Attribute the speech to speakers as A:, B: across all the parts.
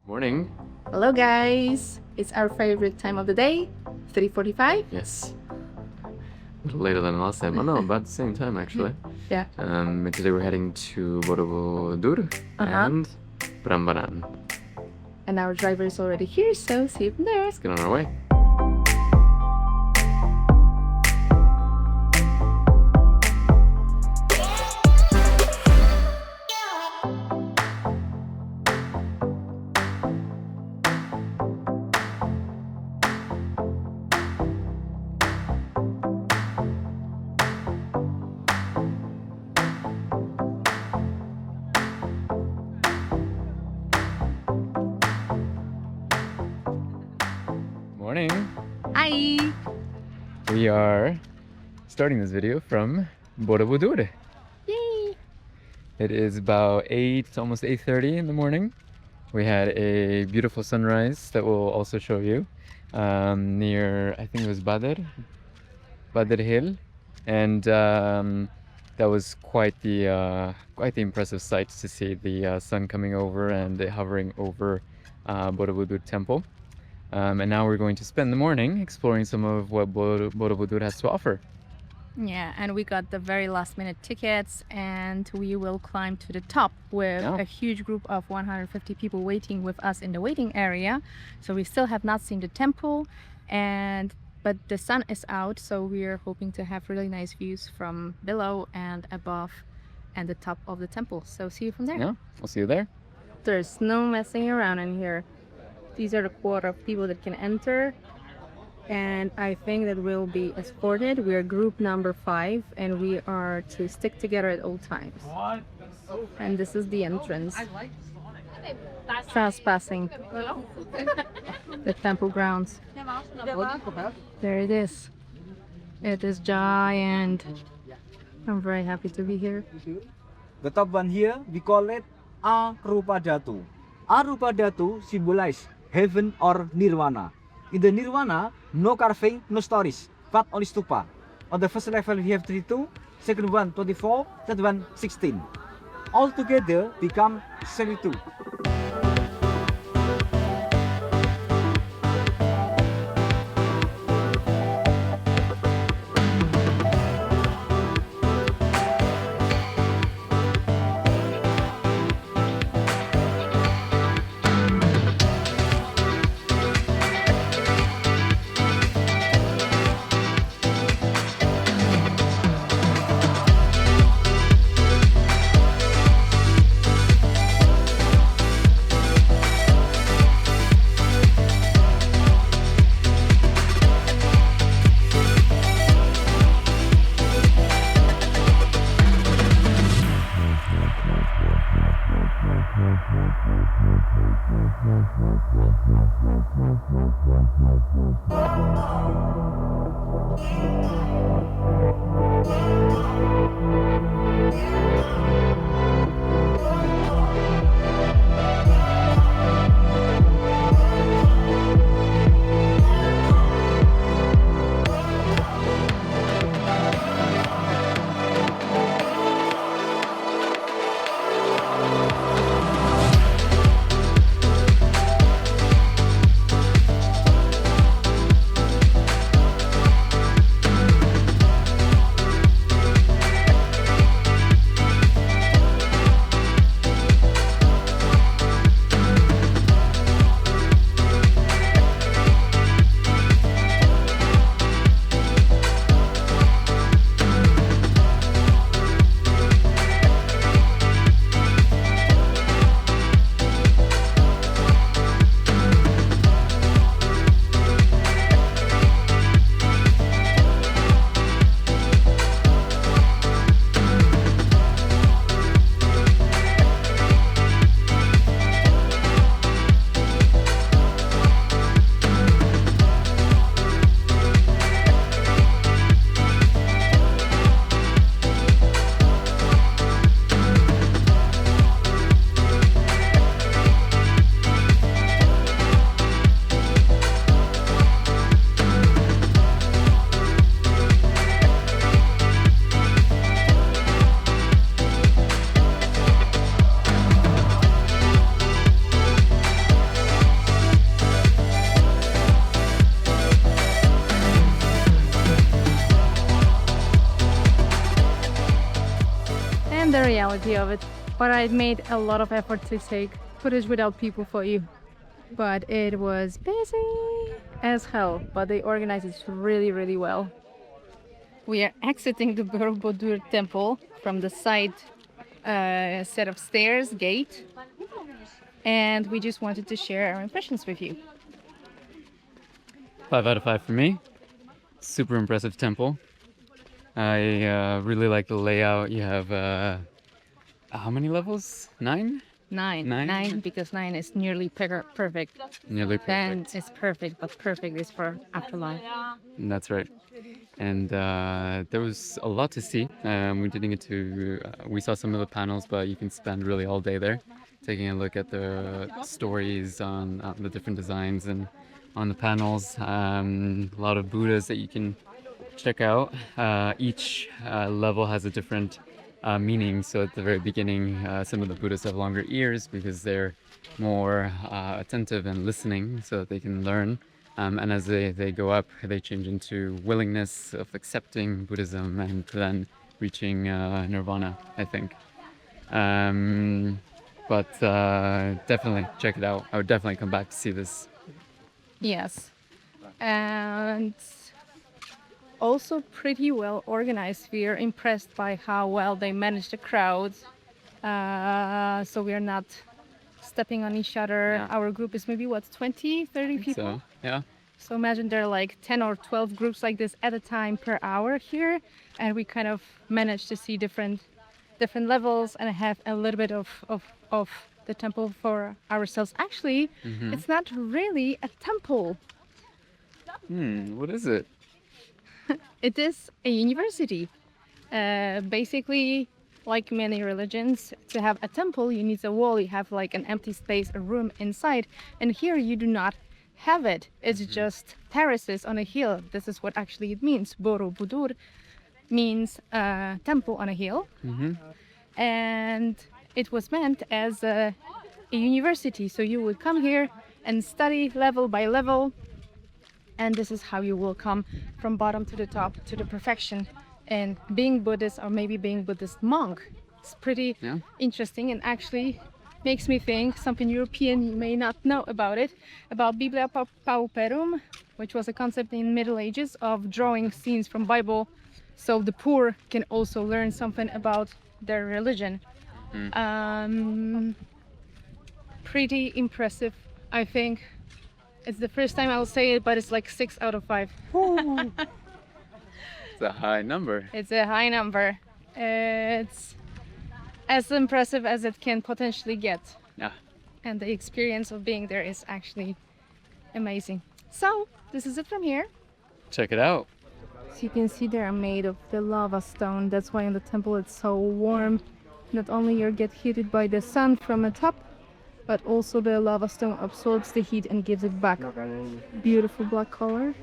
A: Morning.
B: Hello guys! It's our favorite time of the day, 3:45.
A: Yes. A little later than last time. Oh no, about the same time actually.
B: Yeah.
A: Today we're heading to Borobudur and Prambanan.
B: And our driver is already here, so see you from there.
A: Let's get on our way. Morning.
B: Hi!
A: We are starting this video from Borobudur.
B: Yay!
A: It is about 8, almost 8:30 in the morning. We had a beautiful sunrise that we'll also show you near, I think it was Badr Hill, and that was quite the impressive sight to see the sun coming over and it hovering over Borobudur Temple. And now we're going to spend the morning exploring some of what Borobudur has to offer.
B: Yeah, and we got the very last minute tickets and we will climb to the top with a huge group of 150 people waiting with us in the waiting area. So we still have not seen the temple, but the sun is out, so we're hoping to have really nice views from below and above and the top of the temple. So see you from there.
A: Yeah, we'll see you there.
B: There's no messing around in here. These are the quota of people that can enter, and I think that we'll be escorted. We are group number 5 and we are to stick together at all times. And this is the entrance. Trespassing the temple grounds. There it is. It is giant. I'm very happy to be here.
C: The top one here, we call it Arupa Dhatu. Arupa Dhatu symbolize heaven or nirvana. In the nirvana, no carving, no stories, but only stupa. On the first level we have 32, second one 24, third one 16. All together become 72.
B: technology of it, but I made a lot of effort to take footage without people for you. But it was busy as hell, but they organized it really, really well. We are exiting the Borobudur Temple from the side set of stairs, gate, and we just wanted to share our impressions with you.
A: 5 out of 5 for me. Super impressive temple. I really like the layout. You have how many levels? 9?
B: Nine, because 9 is nearly perfect.
A: Nearly perfect.
B: 10 is perfect, but perfect is for afterlife.
A: That's right. And there was a lot to see. We didn't get to. We saw some of the panels, but you can spend really all day there, taking a look at the stories on the different designs and on the panels. A lot of Buddhas that you can check out. Each level has a different meaning. So at the very beginning, some of the Buddhists have longer ears because they're more attentive and listening, so that they can learn. And as they go up, they change into willingness of accepting Buddhism and then reaching nirvana, I think. But definitely check it out. I would definitely come back to see this.
B: Yes. And also pretty well organized. We are impressed by how well they manage the crowds. So we are not stepping on each other.
A: Yeah.
B: Our group is maybe, what, 20, 30 people?
A: So, yeah.
B: So imagine there are like 10 or 12 groups like this at a time per hour here. And we kind of managed to see different levels and have a little bit of the temple for ourselves. Actually, it's not really a temple.
A: What is it?
B: It is a university. Basically, like many religions, to have a temple, you need a wall, you have like an empty space, a room inside. And here you do not have it. It's just terraces on a hill. This is what actually it means. Borobudur means temple on a hill. And it was meant as a university. So you would come here and study level by level. And this is how you will come from bottom to the top to the perfection. And being Buddhist, or maybe being Buddhist monk, it's pretty interesting, and actually makes me think something European may not know about it, about Biblia Pauperum, which was a concept in Middle Ages of drawing scenes from Bible, so the poor can also learn something about their religion. Pretty impressive, I think. It's the first time I'll say it, but it's like 6 out of 5.
A: It's a high number.
B: It's a high number. It's as impressive as it can potentially get.
A: Yeah.
B: And the experience of being there is actually amazing. So, this is it from here.
A: Check it out.
B: So you can see they are made of the lava stone. That's why in the temple it's so warm. Not only you get heated by the sun from the top, but also the lava stone absorbs the heat and gives it back. Beautiful black color.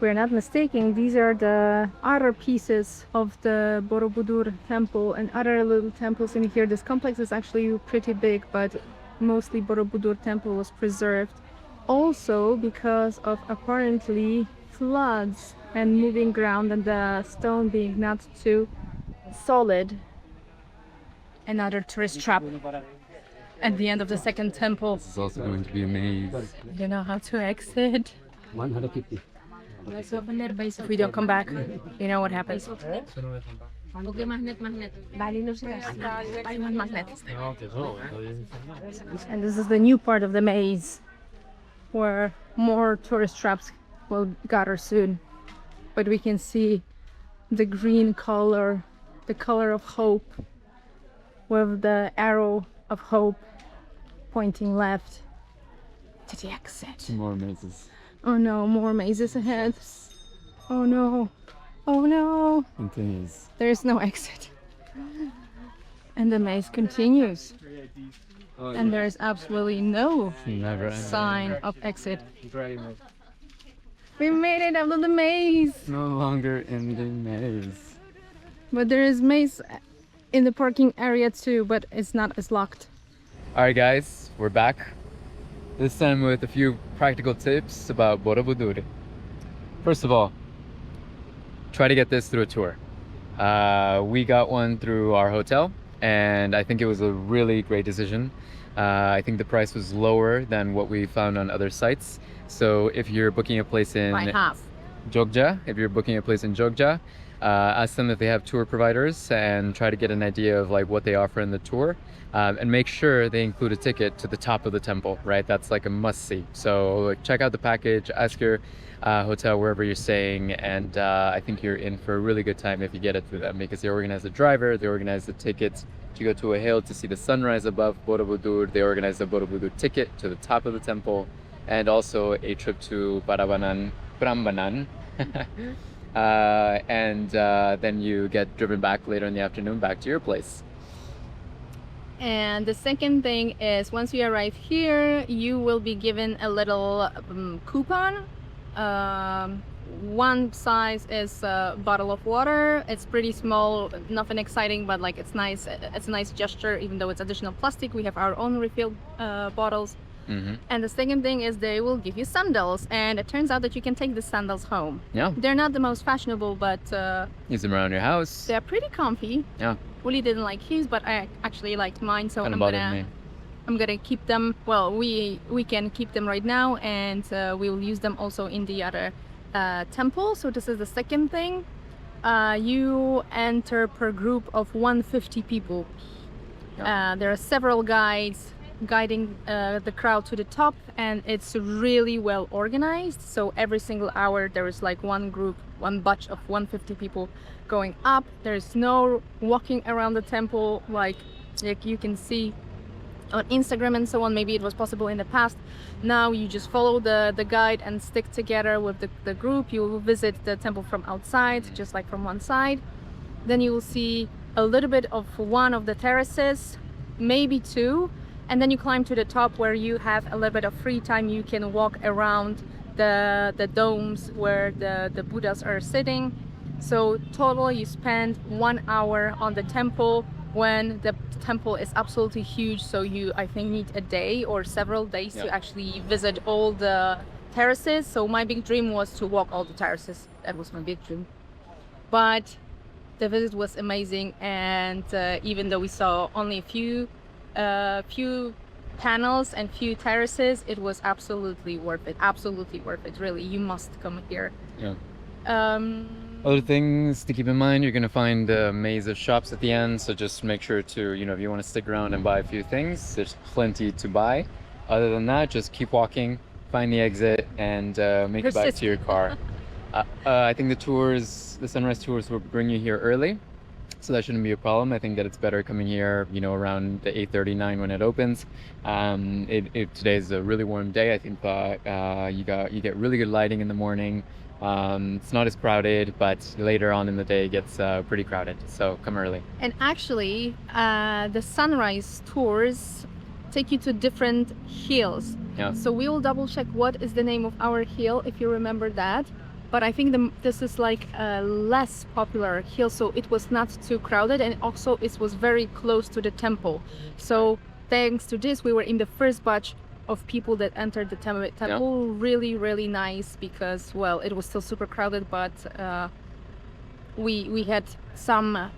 B: We're not mistaken, these are the other pieces of the Borobudur Temple and other little temples in here. This complex is actually pretty big, but mostly Borobudur Temple was preserved. Also because of apparently floods and moving ground and the stone being not too solid. Another tourist trap at the end of the second temple.
A: This is also going to be a maze.
B: You know how to exit.
D: 150.
B: If we don't come back, you know what happens.
D: Okay, magnet. Bali no sila.
B: Buy one magnet. And this is the new part of the maze, where more tourist traps will gather soon. But we can see the green color, the color of hope, with the arrow of hope pointing left to the exit.
A: More mazes.
B: Oh no, more mazes ahead. Oh no. Oh no.
A: Continues.
B: There's no exit. And the maze continues. And there's absolutely no sign of exit. We made it out of the maze.
A: No longer in the maze.
B: But there is maze in the parking area too, but it's not as locked.
A: Alright guys, we're back. This time with a few practical tips about Borobudur. First of all, try to get this through a tour. We got one through our hotel. and I think it was a really great decision. I think the price was lower than what we found on other sites. So if you're booking a place in
B: By half.
A: Jogja, if you're booking a place in Jogja, ask them if they have tour providers and try to get an idea of like what they offer in the tour, and make sure they include a ticket to the top of the temple, right? That's like a must-see. So check out the package, ask your hotel wherever you're staying, and I think you're in for a really good time if you get it through them, because they organize the driver, they organize the tickets to go to a hill to see the sunrise above Borobudur, they organize the Borobudur ticket to the top of the temple, and also a trip to Prambanan. And then you get driven back later in the afternoon back to your place.
B: And the second thing is, once you arrive here, you will be given a little coupon. One size is a bottle of water. It's pretty small, nothing exciting, but like it's nice. It's a nice gesture, even though it's additional plastic. We have our own refill bottles.
A: Mm-hmm.
B: And the second thing is they will give you sandals, and it turns out that you can take the sandals home.
A: Yeah.
B: They're not the most fashionable, but
A: Use them around your house.
B: they're pretty comfy.
A: Yeah.
B: Willie didn't like his, but I actually liked mine, so
A: Kind of
B: I'm
A: bothered me.
B: gonna keep them. Well, we can keep them right now, and we will use them also in the other temple. So this is the second thing. You enter per group of 150 people.
A: Yeah.
B: There are several guides guiding the crowd to the top, and it's really well organized. So every single hour there is like one group, one batch of 150 people going up. There's no walking around the temple like you can see on Instagram and so on. Maybe it was possible in the past. Now you just follow the guide and stick together with the group. You will visit the temple from outside, just like from one side. Then you will see a little bit of one of the terraces, maybe two, and then you climb to the top where you have a little bit of free time. You can walk around the domes where the Buddhas are sitting. So total you spend 1 hour on the temple, when the temple is absolutely huge. So you, I think, need a day or several days to actually visit all the terraces. So my big dream was to walk all the terraces. That was my big dream. But the visit was amazing, and even though we saw only a few panels and few terraces, it was absolutely worth it. Absolutely worth it. Really, you must come here.
A: Yeah. Other things to keep in mind, you're going to find a maze of shops at the end, so just make sure to, if you want to stick around and buy a few things, there's plenty to buy. Other than that, just keep walking, find the exit, and make it back to your car. I think the sunrise tours will bring you here early, so that shouldn't be a problem. I think that it's better coming here, around the 8:39 when it opens. Today's a really warm day. I think you get really good lighting in the morning. It's not as crowded, but later on in the day it gets pretty crowded, so come early.
B: And actually, the sunrise tours take you to different hills.
A: Yeah.
B: So we will double check what is the name of our hill, if you remember that. But I think this is like a less popular hill, so it was not too crowded, and also it was very close to the temple. So thanks to this, we were in the first batch of people that entered the temple.
A: Yeah.
B: Really, really nice, because, well, it was still super crowded, but we had some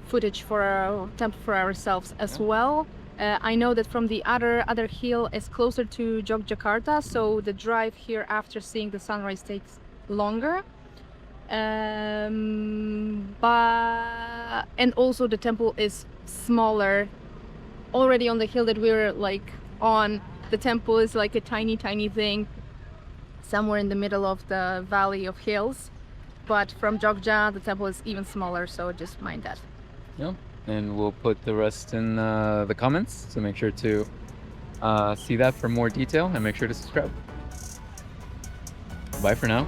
B: footage for our temple for ourselves as well. I know that from the other hill is closer to Yogyakarta, so the drive here after seeing the sunrise takes longer. And also the temple is smaller. Already on the hill that we were like on, the temple is like a tiny thing somewhere in the middle of the valley of hills. But from Jogja, the temple is even smaller, so just mind that.
A: Yeah, and we'll put the rest in the comments, so make sure to see that for more detail, and make sure to subscribe. Bye for now.